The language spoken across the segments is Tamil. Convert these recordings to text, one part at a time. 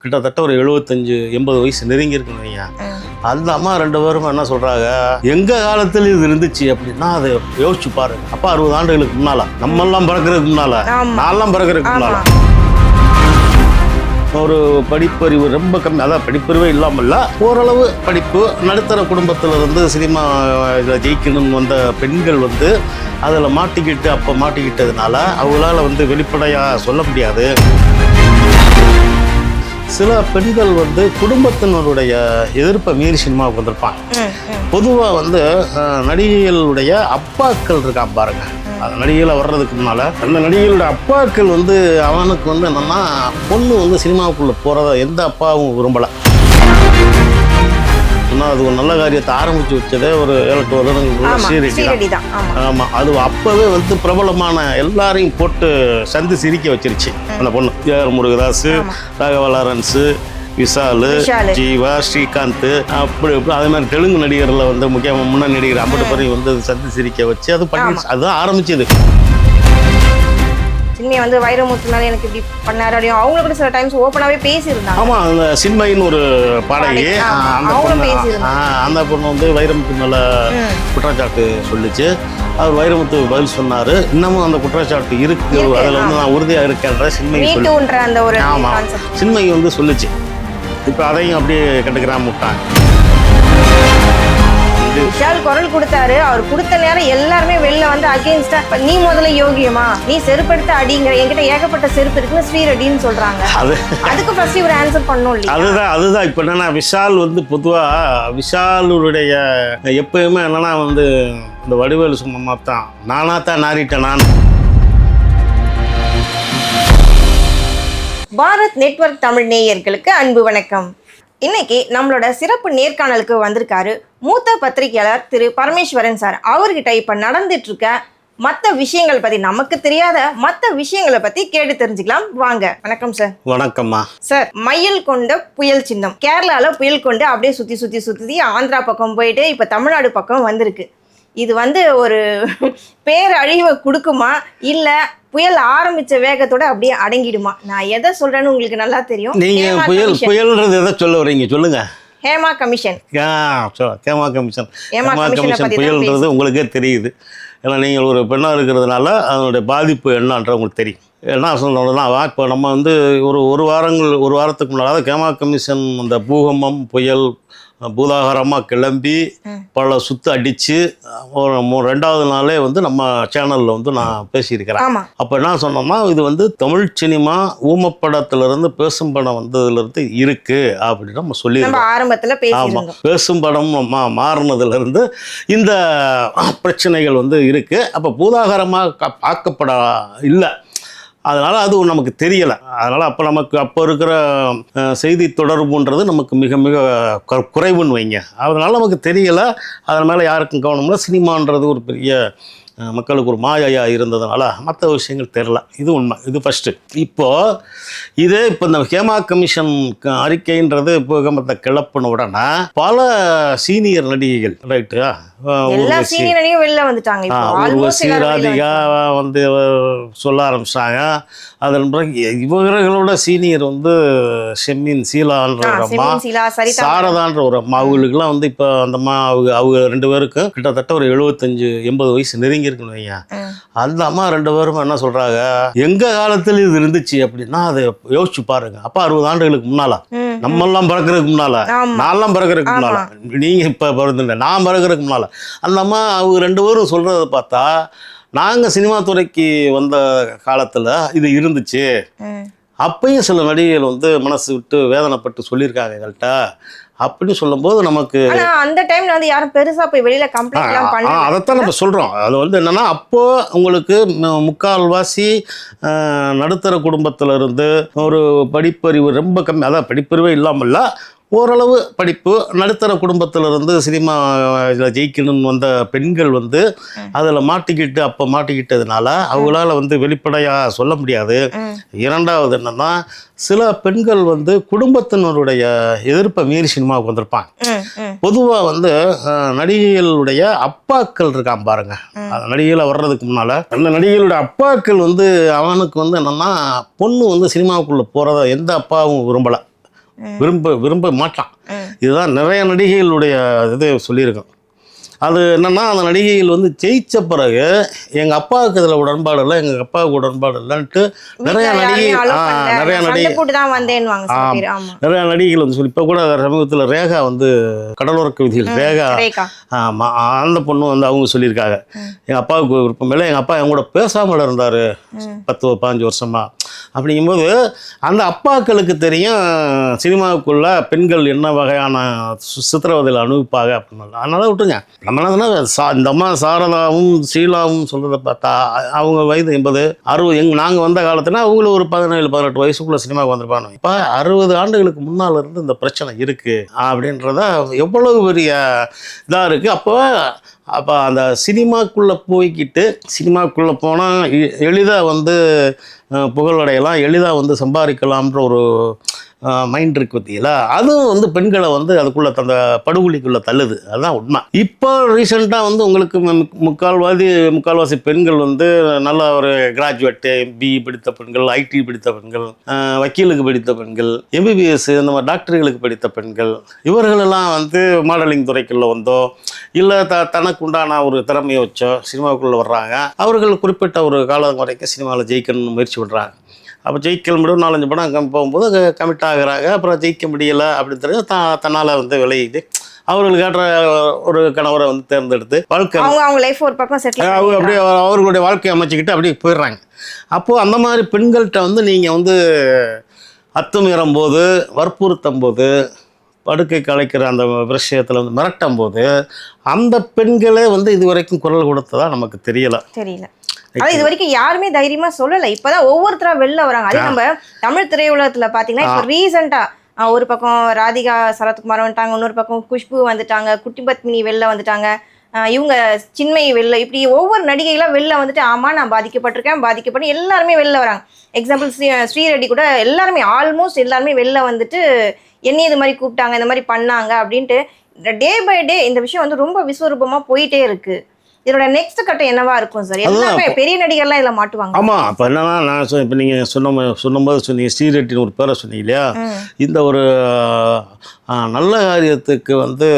கிட்டத்தட்ட ஒரு 75-80 வயசு நெருங்கி இருக்குன்னு வைங்க. அந்த அம்மா 2 பேரும் என்ன சொல்றாங்க, எங்க காலத்துல இது இருந்துச்சு அப்படின்னா அதை யோசிச்சு பாருங்க. அப்ப 60 ஆண்டுகளுக்கு முன்னால, நம்மெல்லாம் பிறக்கிறதுக்கு முன்னால, நான்லாம் பிறக்கிறதுக்கு முன்னால ஒரு படிப்பறிவு ரொம்ப கம்மி, அதான் படிப்பறிவே இல்லாமல்ல, ஓரளவு படிப்பு நடுத்தர குடும்பத்துல இருந்து சினிமா ஜெயிக்கணும்னு வந்த பெண்கள் அதில் மாட்டிக்கிட்டு அப்போ மாட்டிக்கிட்டதுனால அவங்களால வெளிப்படையாக சொல்ல முடியாது. சில பெண்கள் குடும்பத்தினருடைய எதிர்ப்பை மீறி சினிமாவுக்கு வந்திருப்பாங்க. பொதுவாக நடிகைகளுடைய அப்பாக்கள் இருக்கான் பாருங்க, அந்த நடிகைகளை வர்றதுக்கு முன்னால் அந்த நடிகைகளுடைய அப்பாக்கள் அவனுக்கு என்னன்னா பொண்ணு சினிமாவுக்குள்ளே போகிறத எந்த அப்பாவும் விரும்பலை. ஆனால் அது ஒரு நல்ல காரியத்தை ஆரம்பித்து வச்சதே ஒரு 7-8 வருடங்கள் சீரடி தான். ஆமாம், அது அப்போவே பிரபலமான எல்லாரையும் போட்டு சந்து சிரிக்க வச்சிருச்சு அந்த பொண்ணு. ஏஆர் முருகதாஸ், ராகவா லாரன்ஸு, விஷாலு, ஜீவா, ஸ்ரீகாந்த், அப்படி அதே மாதிரி தெலுங்கு நடிகரில் முக்கியமாக முன்னணி நடிகர் 50 பேரையும் சந்து சிரிக்க வச்சு அது பண்ணி அதுதான் ஆரம்பிச்சது. சின்மையை வைரமுத்து மேலே எனக்கு இப்படி பண்ணாரு அப்படியும் அவங்க கூட சில டைம்ஸ் ஓப்பனாகவே பேசியிருந்தாங்க. ஆமாம், அந்த சின்மைன்னு ஒரு பாடகி, அந்த பொண்ணு வைரமுத்து மேலே குற்றச்சாட்டு சொல்லிச்சு. அவர் வைரமுத்து பதில் சொன்னார். இன்னமும் அந்த குற்றச்சாட்டு இருக்கு, அதில் நான் உறுதியாக இருக்கேன்ற சின்மை சொல்லி. ஆமாம், சின்மை சொல்லிச்சு. இப்போ அதையும் அப்படியே கண்டுக்கிறாம விட்டாங்க. விஷால் குரல் கொடுத்தாரு, அவர் கொடுத்த நேரம் எல்லாருமே வெளில அகெயின்ஸ்டா, நீ முதல்ல யோகியமா, நீ செருப்படுத்த அடிங்கிற, என்கிட்ட ஏகப்பட்ட செருப்பு இருக்குன்னு ஸ்ரீரெட்டின்னு சொல்றாங்க. அதுக்கு ஃபர்ஸ்ட் இவர் ஆன்சர் பண்ணணும் இல்லையா? அதுதான் இப்போ என்னன்னா, விஷால் பொதுவா விஷாலுடைய எப்பயுமே என்னன்னா இந்த வடிவேலு சும்மா தான், நானாத்தான் நாரிட்டேன் நான். பாரத் நெட்வொர்க் தமிழ் நேயர்களுக்கு அன்பு வணக்கம். இன்னைக்கு நம்மளோட சிறப்பு நேர்காணலுக்கு வந்திருக்காரு மூத்த பத்திரிகையாளர் திரு பரமேஸ்வரன் சார். அவர்கிட்ட இப்ப நடந்துட்டு இருக்க மற்ற விஷயங்கள் பத்தி, நமக்கு தெரியாத மற்ற விஷயங்களை பத்தி கேட்டு தெரிஞ்சுக்கலாம் வாங்க. வணக்கம் சார். வணக்கம்மா சார். மயில் கொண்ட புயல் சின்னம் கேரளால புயல் கொண்டு அப்படியே சுத்தி சுத்தி சுத்தி ஆந்திரா பக்கம் போயிட்டு இப்ப தமிழ்நாடு பக்கம் வந்திருக்கு. இது ஒரு பேரழிவை கொடுக்குமா இல்ல புயல் ஆரம்பிச்ச வேகத்தோட அப்படியே அடங்கிடுமா? நான் எதை சொல்றேன்னு உங்களுக்கு நல்லா தெரியும். நீங்க புயல்ன்றது எதை சொல்ல வரீங்க சொல்லுங்க. ஹேமா கமிஷன். ஹேமா கமிஷன் புயல்ன்றது உங்களுக்கே தெரியுது. ஏன்னா நீங்கள் ஒரு பெண்ணாக இருக்கிறதுனால அதனுடைய பாதிப்பு என்னன்ற உங்களுக்கு தெரியும். என்ன சொல்லணும்னா, இப்போ நம்ம ஒரு வாரத்துக்கு முன்னால் ஹேமா கமிஷன் அந்த பூகம்பம் புயல் பூதாகரமாக கிளம்பி பல சுற்று அடித்து ஒரு 2வது நாளே நம்ம சேனலில் நான் பேசியிருக்கிறேன். அப்போ என்ன சொன்னோம்னா, இது தமிழ் சினிமா ஊமப்படத்திலிருந்து பேசும் படம் வந்ததுலேருந்து இருக்குது அப்படின்னு நம்ம சொல்லியிருக்கோம் ஆரம்பத்தில். ஆமாம், பேசும் படம் மாறினதுலேருந்து இந்த பிரச்சனைகள் இருக்குது. அப்போ பூதாகரமாக பார்க்கப்பட இல்லை, அதனால் அது நமக்கு தெரியலை. அதனால் அப்போ இருக்கிற செய்தி தொடர்புன்றது நமக்கு மிக மிக குறைவுன்னு வைங்க. அதனால் நமக்கு தெரியலை. அதன் மேலே யாருக்கும் கவனம்ல. சினிமான்றது ஒரு பெரிய மக்களுக்கு ஒரு மாயையாக இருந்ததுனால மற்ற விஷயங்கள் தெரில. இது உண்மை. இது ஃபஸ்ட்டு. இப்போ இந்த ஹேமா கமிஷன் அறிக்கைன்றது பூகம்பத்தை கிளப்பின உடனே பல சீனியர் நடிகைகள் ரைட்டு ஸ்ரீராதிகா சொல்ல ஆரம்பிச்சாங்க. அதன் பிறகு இவர்களோட சீனியர் ஷெமின் சீலான்ற ஒரு அம்மா, சாரதான்ற ஒரு அம்மா, அவங்களுக்குலாம் இப்போ அந்த அம்மா அவங்க 2 பேருக்கும் கிட்டத்தட்ட ஒரு 75-80 வயசு நெருங்கி இருக்குன்னு வைங்க. அந்த அம்மா 2 பேரும் என்ன சொல்றாங்க, எங்க காலத்துல இது இருந்துச்சு அப்படின்னா அதை யோசிச்சு பாருங்க. அப்ப 60 ஆண்டுகளுக்கு முன்னால, நம்மெல்லாம் பிறக்கிறதுக்கு முன்னால, நான்லாம் பிறக்கிறதுக்கு முன்னால, நீங்க இப்ப பிறந்த நான் பிறக்கிறதுக்கு முன்னால, அந்த அம்மா அவங்க 2 பேரும் சொல்றதை பார்த்தா, நாங்கள் சினிமா துறைக்கு வந்த காலத்தில் இது இருந்துச்சு. அப்பயும் சில நடிகைகள் மனசு விட்டு வேதனைப்பட்டு சொல்லியிருக்காங்க எங்கள்கிட்ட அப்படின்னு சொல்லும்போது நமக்கு அந்த டைம்ல யாரும் பெருசா போய் வெளியில கம்ப்ளைண்ட் பண்ணல. அதைத்தான் நம்ம சொல்றோம். அது என்னன்னா, அப்போ உங்களுக்கு முக்கால்வாசி நடுத்தர குடும்பத்துல இருந்து ஒரு படிப்பறிவு ரொம்ப கம்மி, அதான் படிப்பறிவே இல்லாமல்ல, ஓரளவு படிப்பு நடுத்தர குடும்பத்திலிருந்து சினிமா ஜெயிக்கணும்னு வந்த பெண்கள் அதில் மாட்டிக்கிட்டு அப்போ மாட்டிக்கிட்டதுனால அவங்களால வெளிப்படையாக சொல்ல முடியாது. 2வது என்னன்னா, சில பெண்கள் குடும்பத்தினருடைய எதிர்ப்பை மீறி சினிமாவுக்கு வந்திருப்பாங்க. பொதுவாக நடிகைகளுடைய அப்பாக்கள் இருக்கான் பாருங்க, அந்த நடிகைகளை வர்றதுக்கு முன்னால் அந்த நடிகைகளுடைய அப்பாக்கள் அவனுக்கு என்னன்னா பொண்ணு சினிமாவுக்குள்ளே போகிறத எந்த அப்பாவும் விரும்பலை. விரும்ப மாட்டான். இதுதான் நிறைய நடிகைகளுடைய இது சொல்லியிருக்கோம். அது என்னன்னா, அந்த நடிகைகள் வந்து ஜெயிச்ச பிறகு எங்கள் அப்பாவுக்கு இதில் உடன்பாடு இல்லை, எங்கள் அப்பாவுக்கு உடன்பாடு இல்லைன்ட்டு நிறையா நடிகைகள் நிறையா நடிகைகள் வந்து சொல்லி இப்போ கூட சமீபத்தில் ரேகா வந்து கடலோர கவிதைகள் ரேகா ஆமாம் அந்த பொண்ணு வந்து அவங்க சொல்லியிருக்காங்க, எங்கள் அப்பாவுக்கு விருப்பம் இல்லை, எங்கள் அப்பா என் கூட பேசாமல் இருந்தார் 10-15 வருஷமா. அப்படிங்கும்போது அந்த அப்பாக்களுக்கு தெரியும் சினிமாவுக்குள்ள பெண்கள் என்ன வகையான சித்திரவதையில் அனுபவிப்பாங்க அப்படின்னு. அதனால விட்டுருங்க. நம்ம என்னதுன்னா இந்த அம்மா சாரதாவும் ஷீலாவும் சொல்கிறத பார்த்தா அவங்க வயது 80-60 நாங்கள் வந்த காலத்துல அவங்களும் ஒரு 17-18 வயசுக்குள்ள சினிமாவுக்கு வந்திருப்பாங்க. இப்போ 60 ஆண்டுகளுக்கு முன்னால் இருந்து இந்த பிரச்சனை இருக்குது அப்படின்றத எவ்வளவு பெரிய இதாக இருக்குது. அப்போ அந்த சினிமாக்குள்ளே போய்கிட்டு சினிமாக்குள்ளே போனால் எளிதாக வந்து புகழடையலாம், எளிதாக வந்து சம்பாதிக்கலாம்ன்ற ஒரு மைண்ட் இருக்கு பார்த்தீங்களா, அதுவும் வந்து பெண்களை வந்து அதுக்குள்ளே அந்த படுகொலிக்குள்ளே தள்ளுது. அதுதான் உண்மை. இப்போ ரீசெண்டாக வந்து உங்களுக்கு முக்கால்வாசி பெண்கள் வந்து நல்ல ஒரு கிராஜுவேட்டு, பிஇ படித்த பெண்கள், ஐடி படித்த பெண்கள், வக்கீலுக்கு படித்த பெண்கள், எம்பிபிஎஸ் இந்த மாதிரி டாக்டர்களுக்கு படித்த பெண்கள், இவர்களெல்லாம் வந்து மாடலிங் துறைக்குள்ளே வந்தோ இல்லை தனக்கு உண்டான ஒரு திறமையை வச்சோ சினிமாவுக்குள்ளே வர்றாங்க. அவர்கள் குறிப்பிட்ட ஒரு காலம் வரைக்கும் சினிமாவில் ஜெயிக்கணும்னு முயற்சி பண்ணுறாங்க. அப்போ ஜெயிக்க முடியும் 4-5 படம் போகும்போது கமிட் ஆகுறாங்க. அப்புறம் ஜெயிக்க முடியலை அப்படின்னு தெரிஞ்சு தன்னால் வந்து விளையுது. அவர்களுக்கு ஏற்ற ஒரு கணவரை வந்து தேர்ந்தெடுத்து வாழ்க்கை அவங்க அப்படியே அவர்களுடைய வாழ்க்கையை அமைச்சிக்கிட்டு அப்படியே போயிடுறாங்க. அப்போது அந்த மாதிரி பெண்கள்கிட்ட வந்து நீங்கள் வந்து அத்துமீறும் போது, வற்புறுத்தும் போது, படுக்கை கலைக்கிற அந்த விஷயத்தில் வந்து மிரட்டும் போது அந்த பெண்களே வந்து இது வரைக்கும் குரல் கொடுத்ததா நமக்கு தெரியல. அது இது வரைக்கும் யாருமே தைரியமா சொல்லல. இப்பதான் ஒவ்வொருத்தரா வெளில வராங்க. அதே நம்ம தமிழ் திரையுலகத்துல பாத்தீங்கன்னா இப்ப ரீசெண்டா ஒரு பக்கம் ராதிகா சரத்குமார் வந்துட்டாங்க, இன்னொரு பக்கம் குஷ்பு வந்துட்டாங்க, குட்டி பத்மினி வெளில வந்துட்டாங்க, இவங்க சின்மயி வெளில, இப்படி ஒவ்வொரு நடிகைகளாம் வெளில வந்துட்டு ஆமா நான் பாதிக்கப்பட்டு எல்லாருமே வெளில வராங்க. எக்ஸாம்பிள் ஸ்ரீரெட்டி கூட எல்லாருமே ஆல்மோஸ்ட் எல்லாருமே வெளில வந்துட்டு என்ன இது மாதிரி கூப்பிட்டாங்க, இந்த மாதிரி பண்ணாங்க அப்படின்ட்டு டே பை டே இந்த விஷயம் வந்து ரொம்ப விஸ்வரூபமா போயிட்டே இருக்கு. இதோட நெக்ஸ்ட் கட்டம் என்னவா இருக்கும் சார்? எல்லாமே பெரிய நடிகர்லாம் இதில் மாட்டுவாங்க. ஆமாம். அப்போ என்னன்னா நான் இப்போ நீங்கள் சொன்னபோது சொன்னீங்க ஸ்ரீரெட்டின்னு ஒரு பேரை சொன்னீங்க இல்லையா, இந்த ஒரு நல்ல காரியத்துக்கு வந்து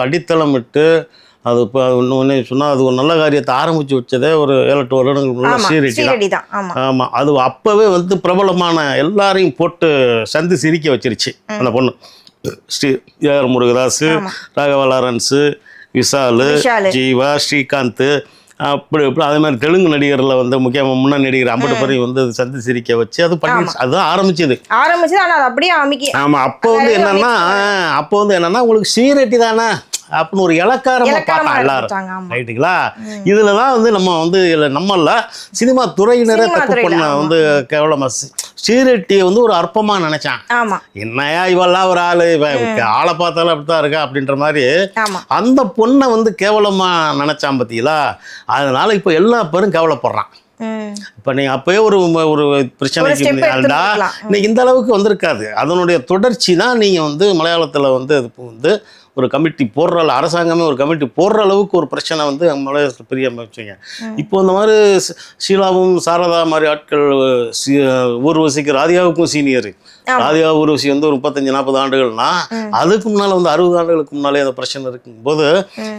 அடித்தளமிட்டு அது இப்போ இன்னொன்று சொன்னால் அது ஒரு நல்ல காரியத்தை ஆரம்பித்து வச்சதே ஒரு 7-8 வருடங்களுக்கு ஸ்ரீரெட்டி தான். ஆமாம். அது அப்போவே வந்து பிரபலமான எல்லாரையும் போட்டு சந்தி சிரிக்க வச்சிருச்சு அந்த பொண்ணு. ஏஆர் முருகதாஸ், ராகவா லாரன்ஸு, விஷாலு, ஜீவா, ஸ்ரீகாந்த், அப்படி அதே மாதிரி தெலுங்கு நடிகரில் வந்து முக்கியமாக முன்னணி நடிகர் அம்பட்டு பேரை வந்து சந்தி சிரிக்க வச்சு அது பண்ணி அதுதான் ஆரம்பிச்சது. ஆனால் அப்படியே ஆமாம். அப்போ வந்து என்னன்னா உங்களுக்கு ஸ்ரீரெட்டி தானே அப்படின்னு ஒரு இலக்காரமா பார்த்தா எல்லாரும். ரைட்டுங்களா? இதுல தான் வந்து நம்ம வந்து நம்மள சினிமா துறையினரே தப்பு பண்ண வந்து கேவலமா ஸ்ரீரெட்டியை வந்து ஒரு அற்பமா நினைச்சான். என்னையா இவெல்லாம் ஒரு ஆளை பார்த்தாலும் அப்படித்தான் இருக்கா அப்படின்ற மாதிரி அந்த பொண்ணை வந்து கேவலமா நினைச்சான் பார்த்தீங்களா. அதனால இப்போ எல்லா பேரும் கேவலப்படுறான். இப்போ நீங்கள் அப்போயே ஒரு பிரச்சனைக்கு இன்னைக்கு இந்த அளவுக்கு வந்திருக்காது. அதனுடைய தொடர்ச்சி தான் நீங்கள் வந்து மலையாளத்தில் வந்து அது வந்து ஒரு கமிட்டி போடுற அரசாங்கமே ஒரு கமிட்டி போடுற அளவுக்கு ஒரு பிரச்சனை வந்து மலையாளத்தில் பெரிய அமைச்சுங்க. இப்போ இந்த மாதிரி ஷீலாவும் சாரதா மாதிரி ஆட்கள் ஊர்வசிக்கு ராதிகாவுக்கும் சீனியர். ராதிகா ஊர்வசி வந்து ஒரு 35-40 ஆண்டுகள்னா அதுக்கு முன்னால் வந்து 60 ஆண்டுகளுக்கு முன்னாலே அந்த பிரச்சனை இருக்கும்போது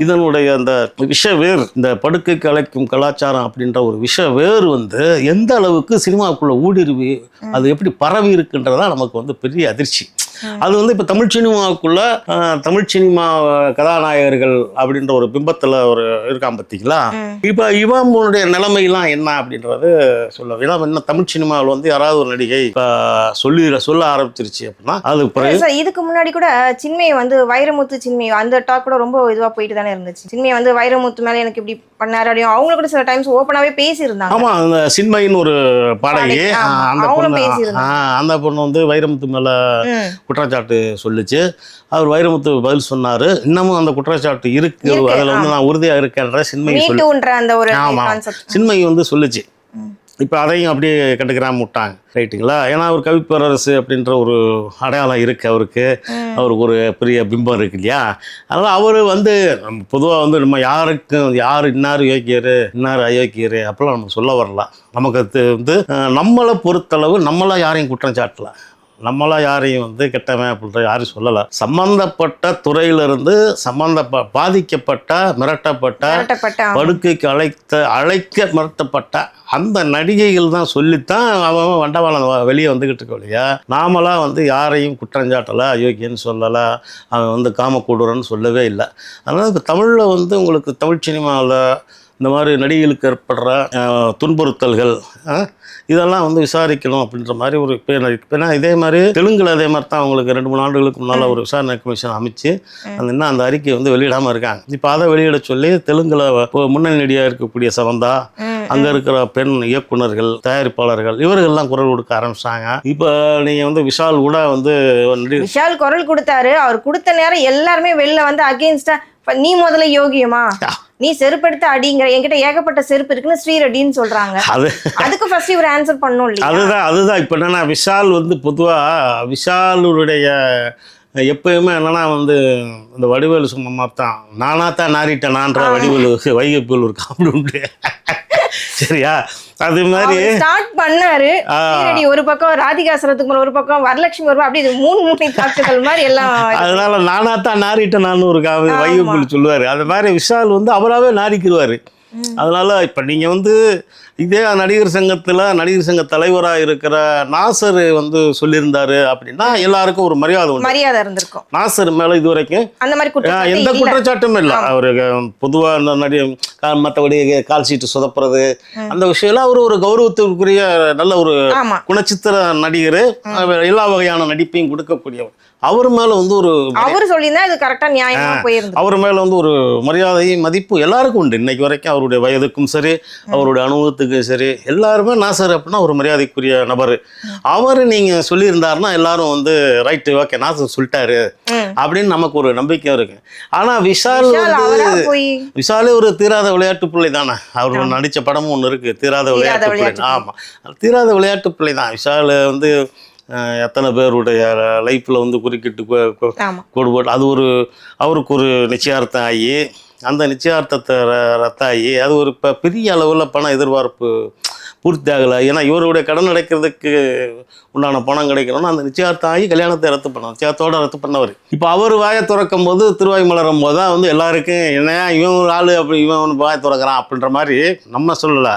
இதனுடைய அந்த விஷவேர், இந்த படுக்கை கலைக்கும் கலாச்சாரம் அப்படின்ற ஒரு விஷவேர் வந்து எந்த அளவுக்கு சினிமாவுக்குள்ள ஊடுருவி அது எப்படி பரவி இருக்குன்றதா நமக்கு வந்து பெரிய அதிர்ச்சி. அது வந்து இப்போ தமிழ் சினிமாவுக்குள்ள தமிழ் சினிமா கதாநாயகர்கள் அப்படின்ற ஒரு பிம்பத்தில் ஒரு இருக்கான் பார்த்தீங்களா. இப்போ இவனுடைய நிலைமையெல்லாம் என்ன அப்படின்றது சொல்ல. ஏன்னா என்ன தமிழ் சினிமாவில் வந்து யாராவது ஒரு நடிகை இப்போ சொல்ல ஆரம்பிச்சிருச்சு அப்படின்னா அது இதுக்கு முன்னாடி கூட சின்மயை வந்து வைரமுத்து சின்மயை அந்த டாக் கூட ரொம்ப இதுவாக போயிட்டு தானே இருந்துச்சு. சின்மயை வந்து வைரமுத்து மேலே எனக்கு இப்படி பண்ணாரு அப்படியும் அவங்க கூட சில டைம்ஸ் ஓப்பனாகவே பேசியிருந்தாங்க. ஆமாம். அந்த சின்மயின்னு ஒரு பாடகி அந்த பொண்ணு வந்து வைரமுத்து மேலே குற்றச்சாட்டு சொல்லிச்சு. அவர் வைரமுத்து பதில் சொன்னாரு. இன்னமும் அந்த குற்றச்சாட்டு இருக்கு, அதில் வந்து நான் உறுதியா இருக்கேன்ற சின்மயி சின்மயி வந்து சொல்லிச்சு. இப்போ அதையும் அப்படியே கண்டுக்கிறாம விட்டாங்க. ரைட்டுங்களா? ஏன்னா அவர் கவிப்பேரரசு அப்படின்ற ஒரு அடையாளம் இருக்குது அவருக்கு ஒரு பெரிய பிம்பம் இருக்கு இல்லையா. அதனால் அவர் வந்து பொதுவாக வந்து நம்ம யார் இன்னார் யோக்கியர் இன்னார் அயோக்கியர் அப்பெல்லாம் நம்ம சொல்ல வரலாம். நமக்கு வந்து நம்மளை பொறுத்தளவு நம்மளாம் யாரையும் குற்றம் சாட்டலாம். நம்மளா யாரையும் வந்து கெட்டவன் அப்படின்ற யாரும் சொல்லலை. சம்பந்தப்பட்ட துறையிலிருந்து பாதிக்கப்பட்ட மிரட்டப்பட்ட படுக்கைக்கு அழைக்க மிரட்டப்பட்ட அந்த நடிகைகள் தான் சொல்லித்தான் அவன் வண்டவாளம் வெளியே வந்துக்கிட்டு இருக்க இல்லையா. நாமளாம் வந்து யாரையும் குற்றஞ்சாட்டலை, அயோக்கியன்னு சொல்லலை, அவன் வந்து காமக்கூடுறன்னு சொல்லவே இல்லை. அதனால் இப்போ தமிழில் வந்து உங்களுக்கு தமிழ் சினிமாவில் இந்த மாதிரி நடிகைகளுக்கு ஏற்படுற துன்புறுத்தல்கள் இதெல்லாம் வந்து விசாரிக்கணும் அப்படின்ற மாதிரி ஒரு ஏன்னா இதே மாதிரி தெலுங்கில் அதே மாதிரி தான் அவங்களுக்கு 2-3 ஆண்டுகளுக்கு முன்னால் ஒரு விசாரணை கமிஷன் அமைச்சு இன்னும் அந்த அறிக்கையை வந்து வெளியிடாமல் இருக்காங்க. இப்போ அதை வெளியிட சொல்லி தெலுங்கில் முன்னணி நடிகையாக இருக்கக்கூடிய சமந்தா, அங்கே இருக்கிற பெண் இயக்குனர்கள், தயாரிப்பாளர்கள் இவர்கள்லாம் குரல் கொடுக்க ஆரம்பிச்சாங்க. இப்போ நீங்கள் வந்து விஷால் கூட வந்து விஷால் குரல் கொடுத்தாரு. அவர் கொடுத்த நேரம் எல்லாருமே வெளில வந்து அகெயின்ஸ்டா நீ முதல்ல யோகியமா, நீ செருப்படுத்த அடிங்கிற, என்கிட்ட ஏகப்பட்ட செருப்பு இருக்குன்னு ஸ்ரீரெட்டின்னு சொல்றாங்க. அதுக்கு ஃபர்ஸ்ட் இவர் ஆன்சர் பண்ணணும் இல்லையா? அதுதான் இப்போ என்னன்னா விஷால் வந்து பொதுவாக விஷாலுடைய எப்பயுமே என்னன்னா வந்து இந்த வடிவேலு சும்மா தான் நானாத்தான் நாரிட்டேனான்ற வடிவேலு வைகப்புகள் ஒரு காமெடி உண்டு. சரியா? அது மாதிரி ஸ்டார்ட் பண்ணாரு. ஒரு பக்கம் ராதிகாசுரத்துக்கு ஒரு பக்கம் வரலட்சுமி ஒரு அப்படி 3 தாக்குதல் மாதிரி எல்லாம். அதனால நானாத்தான் நாரிட்டேனான்னு ஒரு வைகப்புகள் சொல்லுவாரு. அது மாதிரி விஷால் வந்து அவராகவே நாரிக்கிடுவாரு. அதனால இப்போ நீங்கள் வந்து இதே நடிகர் சங்க தலைவராக இருக்கிற நாசர் வந்து சொல்லியிருந்தாரு அப்படின்னா எல்லாருக்கும் ஒரு மரியாதை இருந்திருக்கும். நாசர் மேலே இது வரைக்கும் அந்த மாதிரி எந்த குற்றச்சாட்டும் இல்லை. அவருக்கு பொதுவாக இந்த மற்றபடி கால் சீட்டு சொதப்புறது அந்த விஷயம்லாம் அவர் ஒரு கௌரவத்திற்குரிய நல்ல ஒரு குணச்சித்திர நடிகர், எல்லா வகையான நடிப்பையும் கொடுக்கக்கூடியவர். அவர் மேலே வந்து அவர் சொல்லியிருந்தா இது கரெக்டாக நியாயமா போயிருந்தது. அவர் மேலே வந்து ஒரு மரியாதை மதிப்பு எல்லாருக்கும் உண்டு. இன்னைக்கு வரைக்கும் அவருடைய வயதுக்கும் சரி, அவருடைய அனுபவத்துக்கும் சரி, எல்லாருமே நாசர் அப்படின்னா ஒரு மரியாதைக்குரிய நபர். அவர் நீங்கள் சொல்லியிருந்தாருன்னா எல்லாரும் வந்து ரைட்டு ஓகே நாசர் சொல்லிட்டாரு அப்படின்னு நமக்கு ஒரு நம்பிக்கை இருக்கு. ஆனால் விஷாலே ஒரு தீராத விளையாட்டு பிள்ளை தானே. அவர் நடித்த படமும் ஒன்று இருக்குது, தீராத விளையாட்டு பிள்ளை. ஆமாம், தீராத விளையாட்டு பிள்ளை தான். விஷால் வந்து எத்தனை பேருடைய லைஃப்பில் வந்து குறுக்கிட்டு கோடு போட்டு அது அவருக்கு ஒரு நிச்சயார்த்தம் ஆகி அந்த நிச்சயார்த்தத்தை ரத்தாகி அது ஒரு பெரிய அளவில் பண எதிர்பார்ப்பு பூர்த்தி ஆகலை. ஏன்னா இவருடைய கடன் அடைக்கிறதுக்கு உண்டான பணம் கிடைக்கணும்னா அந்த நிச்சயார்த்தம் ஆகி கல்யாணத்தை ரத்து பண்ணணும், நிச்சயத்தோடு ரத்து பண்ணவர். இப்போ அவர் வாயை திறக்கும் போது திருவாய் மலரும் போது தான் வந்து எல்லாருக்கும் என்னையா இவன் ஒரு ஆள் அப்படி இவன் வாயை திறக்கிறான் அப்படின்ற மாதிரி நம்ம சொல்லலை,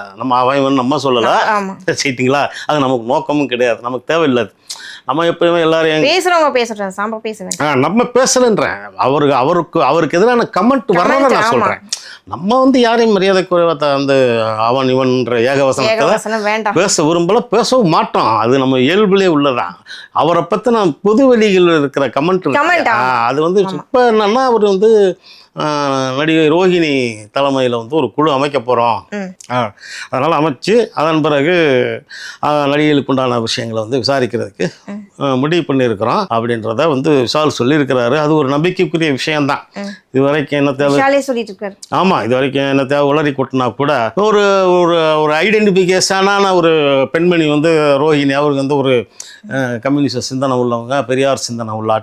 நம்ம சொல்லலை சரிங்களா. அது நமக்கு நோக்கமும் கிடையாது, நமக்கு தேவையில்லை. நம்ம எப்பயுமே எல்லாரும் நம்ம பேசலன்றேன். அவருக்கு எதிரான கமெண்ட் வர்றதை நான் சொல்றேன். நம்ம வந்து யாரையும் மரியாதை குறைவாக வந்து அவன் இவன்ற ஏகவசனத்தை பேச விரும்பல, பேசவும் மாட்டோம். அது நம்ம இயல்புலேயே உள்ளதான். அவரை பற்றி நான் பொது வெளியில் இருக்கிற கமெண்ட் அது வந்து இப்போ என்னன்னா அவர் வந்து நடிகை ரோஹிணி தலைமையில் வந்து ஒரு குழு அமைக்க போகிறோம். அதனால் அமைச்சு அதன் பிறகு நடிகைகளுக்கு உண்டான விஷயங்களை வந்து விசாரிக்கிறதுக்கு முடிவு பண்ணியிருக்கிறோம் அப்படின்றத வந்து விஷால் சொல்லியிருக்கிறாரு. அது ஒரு நம்பிக்கைக்குரிய விஷயம்தான். இது வரைக்கும் என்ன தேவை சொல்லிட்டு இருக்காரு. ஆமாம், இது வரைக்கும் என்ன தேவை உளறி கொட்டினா கூட ஒரு ஒரு ஐடென்டிஃபிகேஷனான ஒரு பெண்மணி வந்து ரோஹிணி. அவருக்கு வந்து ஒரு கம்யூனிஸ்ட் சிந்தனை உள்ளவங்க, பெரியார் சிந்தனை உள்ள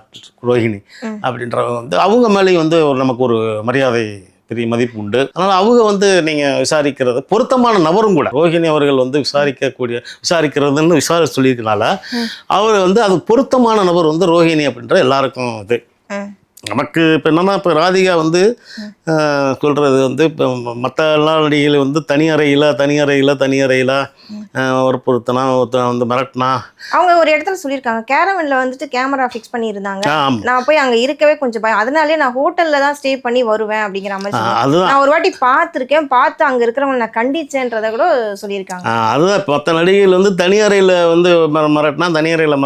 ரோஹிணி அப்படின்றவங்க வந்து அவங்க மேலேயும் வந்து நமக்கு ஒரு மரியாதை பெரிய மதிப்பு உண்டு. அதனால் அவங்க வந்து நீங்கள் விசாரிக்கிறது பொருத்தமான நபரும் கூட. ரோஹிணி அவர்கள் வந்து விசாரிக்கிறதுன்னு சொல்லியிருக்கனால அவர் வந்து அது பொருத்தமான நபர் வந்து ரோஹிணி அப்படின்ற எல்லாருக்கும் இது. நமக்கு இப்போ என்னன்னா இப்போ ராதிகா வந்து சொல்கிறது வந்து இப்போ மற்ற எல்லா நடிகைகளும் வந்து தனி அறையில் வற்புறுத்தினா வந்து மிரட்டினா. அவங்க ஒரு இடத்துல சொல்லியிருக்காங்க, கேரவனில் வந்துட்டு கேமரா ஃபிக்ஸ் பண்ணியிருந்தாங்க, நான் போய் அங்கே இருக்கவே கொஞ்சம் பயம், அதனாலே நான் ஹோட்டலில் தான் ஸ்டே பண்ணி வருவேன் அப்படிங்கிற மாதிரி. அதுதான் நான் ஒரு வாட்டி பார்த்து அங்கே இருக்கிறவங்க நான் கண்டிச்சேன்றதை கூட சொல்லியிருக்காங்க. அதுதான் இப்போ மற்ற நடிகைகள் வந்து தனி அறையில் வந்து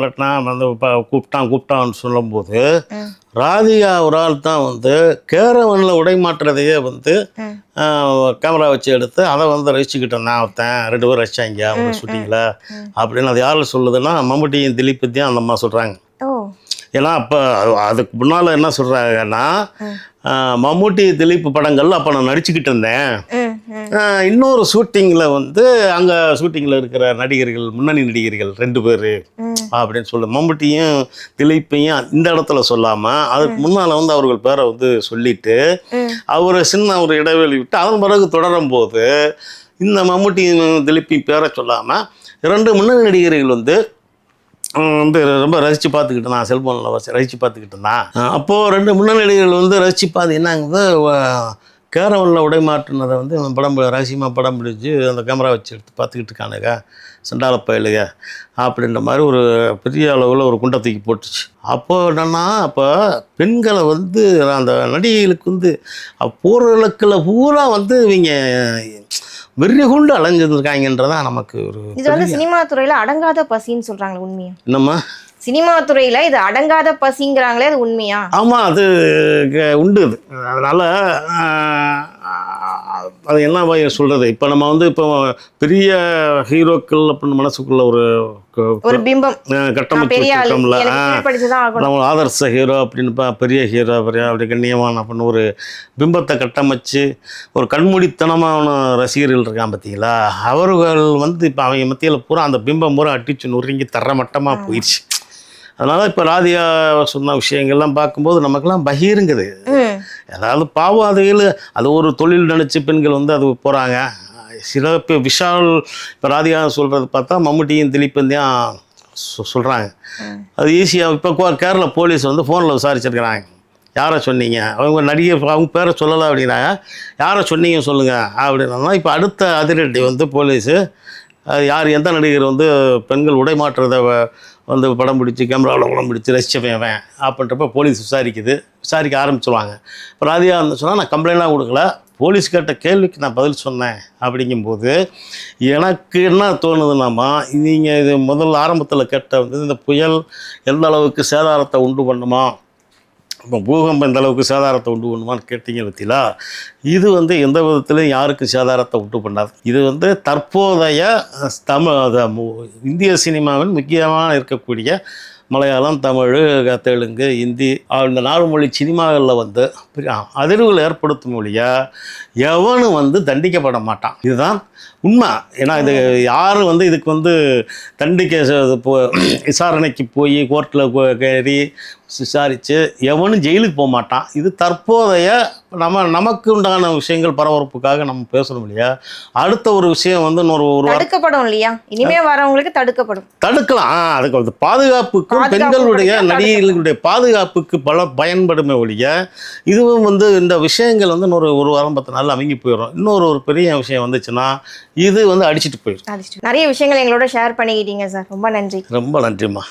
மிரட்டினா வந்து கூப்பிட்டான்னு சொல்லும்போது ராதிகா ஒரு ஆள் தான் வந்து கேரவனில் உடைமாட்டுறதையே வந்து கேமரா வச்சு எடுத்து அதை வந்து ரசிச்சுக்கிட்டேன். நான் ஒருத்தன் 2 பேர் ரசிச்சாங்க அவங்க ஷூட்டிங்கில் அப்படின்னு. அது யார் சொல்லுதுன்னா மம்முட்டியும் திலீப்பத்தையும் அந்த அம்மா சொல்கிறாங்க. ஏன்னா அப்போ அதுக்கு முன்னால் என்ன சொல்கிறாங்கன்னா மம்முட்டி திலீப் படங்கள்ல அப்போ நான் நடிச்சுக்கிட்டு இருந்தேன். இன்னொரு ஷூட்டிங்கில் வந்து அங்கே ஷூட்டிங்கில் இருக்கிற நடிகர்கள், முன்னணி நடிகர்கள் 2 பேர் அப்படின்னு சொல்லு. மம்முட்டியும் திலீப்பையும் இந்த இடத்துல சொல்லாமல் அதுக்கு முன்னால் வந்து அவர்கள் பேரை வந்து சொல்லிட்டு அவர் சின்ன ஒரு இடைவெளி விட்டு அதன் பிறகு தொடரும் போது இந்த மம்முட்டியும் திலீப்பையும் பேரை சொல்லாமல் 2 முன்னணி நடிகர்கள் வந்து வந்து ரொம்ப ரசித்து பார்த்துக்கிட்டு நான் செல்ஃபோனில் ரசித்து பார்த்துக்கிட்டு இருந்தான். அப்போது 2 முன்னணி நடிகர்கள் வந்து ரசித்து பார்த்து என்னங்குது, கேரவனில் உடை மாற்றினதை வந்து படம் ரகசியமாக படம் பிடிச்சி அந்த கேமரா வச்சு எடுத்து பார்த்துக்கிட்டு இருக்கானுங்க சண்டால பயலுக அப்படின்ற மாதிரி ஒரு பெரிய அளவில் ஒரு குண்டை தூக்கி போட்டுச்சு. அப்போது என்னன்னா, அப்போ பெண்களை வந்து அந்த நடிகைகளுக்கு வந்து போகிறவர்களுக்குள்ள பூரா வந்து இவங்க வெறி கொண்டு அலைஞ்சிருக்காங்கன்றதான் நமக்கு ஒரு இது வந்து சினிமா துறையில அடங்காத பசின்னு சொல்றாங்க, உண்மையா? என்னம்மா சினிமா துறையில இது அடங்காத பசிங்கிறாங்களே, அது உண்மையா? ஆமாம், அது உண்டு. இது அதனால் அது என்ன சொல்கிறது, இப்போ நம்ம வந்து இப்போ பெரிய ஹீரோக்கள் அப்படின்னு மனசுக்குள்ள ஒரு பிம்பம் கட்டமைச்சிருக்கோம்ல, நம்ம ஆதர்ச ஹீரோ அப்படின்னு பெரிய ஹீரோ அப்படி கண்ணியமான அப்படின்னு ஒரு பிம்பத்தை கட்டமைச்சு ஒரு கண்மூடித்தனமான ரசிகர்கள் இருக்கான் பார்த்தீங்களா, அவர்கள் வந்து இப்போ அவங்க மத்தியில் பூரா அந்த பிம்பம் பூரா அடிச்சு நொறுங்கி தரமட்டமாக போயிடுச்சு. அதனால் இப்போ ராதியா சொன்ன விஷயங்கள்லாம் பார்க்கும்போது நமக்கெல்லாம் பகீருங்குது. அதாவது பாவம் அது ஒரு தொழில் நினச்சி பெண்கள் வந்து அது போகிறாங்க. சில இப்போ விஷால் இப்போ ராதிகா சொல்கிறது பார்த்தா மம்முட்டியும் திலீப்பும் தான் சொல்கிறாங்க. அது ஈஸியாக இப்போ கேரளா போலீஸ் வந்து ஃபோனில் விசாரிச்சிருக்கிறாங்க. யாரை சொன்னீங்க, அவங்க நடிகை அவங்க பேரை சொல்லலை அப்படின்னாங்க. யாரை சொன்னீங்க சொல்லுங்கள் அப்படின்னா, இப்போ அடுத்த அதிரடி வந்து போலீஸு யார் எந்த நடிகர் வந்து பெண்கள் உடை மாற்றுறதை வந்து படம் பிடிச்சி கேமராவில் படம் பிடிச்சி ரசிச்சவன் அப்படின்றப்ப போலீஸ் விசாரிக்க ஆரம்பிச்சுருவாங்க. இப்போ ராதியா வந்து சொன்னால் நான் கம்ப்ளைண்ட்லாம் கொடுக்கல, போலீஸ் கேட்ட கேள்விக்கு நான் பதில் சொன்னேன். அப்படிங்கும்போது எனக்கு என்ன தோணுதுன்னாமா, நீங்கள் இது முதல்ல ஆரம்பத்தில் கேட்ட வந்து இந்த புயல் எந்த அளவுக்கு சேதாரத்தை உண்டு பண்ணுமா, இப்போ பூகம்பம் எந்த அளவுக்கு சேதாரத்தை உண்டு பண்ணுமான்னு கேட்டீங்க பற்றிலா, இது வந்து எந்த விதத்துலையும் யாருக்கு சேதாரத்தை உண்டு பண்ணாது. இது வந்து தற்போதைய இந்திய சினிமாவின் முக்கியமாக இருக்கக்கூடிய மலையாளம், தமிழ், தெலுங்கு, ஹிந்தி இந்த 4 மொழி சினிமாவில் வந்து அதிர்வுகள் ஏற்படுத்தும் மொழியாக எவனும் வந்து தண்டிக்கப்பட மாட்டான். இதுதான் உண்மை. ஏன்னா இது யாரும் வந்து இதுக்கு வந்து விசாரணைக்கு போய் கோர்ட்டில் கேறி விசாரித்து எவனும் ஜெயிலுக்கு போக மாட்டான். இது தற்போதைய நமக்கு உண்டான விஷயங்கள் பரபரப்புக்காக நம்ம பேசணும் இல்லையா. அடுத்த ஒரு விஷயம் வந்து ஒரு தடுக்கப்படும் இல்லையா, இனிமே வரவங்களுக்கு தடுக்கலாம். அதுக்கு வந்து பாதுகாப்புக்கும் பெண்களுடைய நடிகைகளுடைய பாதுகாப்புக்கு பயன்படுமே ஒழிய, இதுவும் வந்து இந்த விஷயங்கள் வந்து ஒரு வாரம் 10 நாள் அவங்கி போயிடும். இன்னொரு பெரிய விஷயம் வந்துச்சுன்னா இது வந்து அடிச்சுட்டு போயிடும். நிறைய விஷயங்கள் எங்களோட ஷேர் பண்ணிக்கிட்டீங்க சார், ரொம்ப நன்றி. ரொம்ப நன்றிம்மா.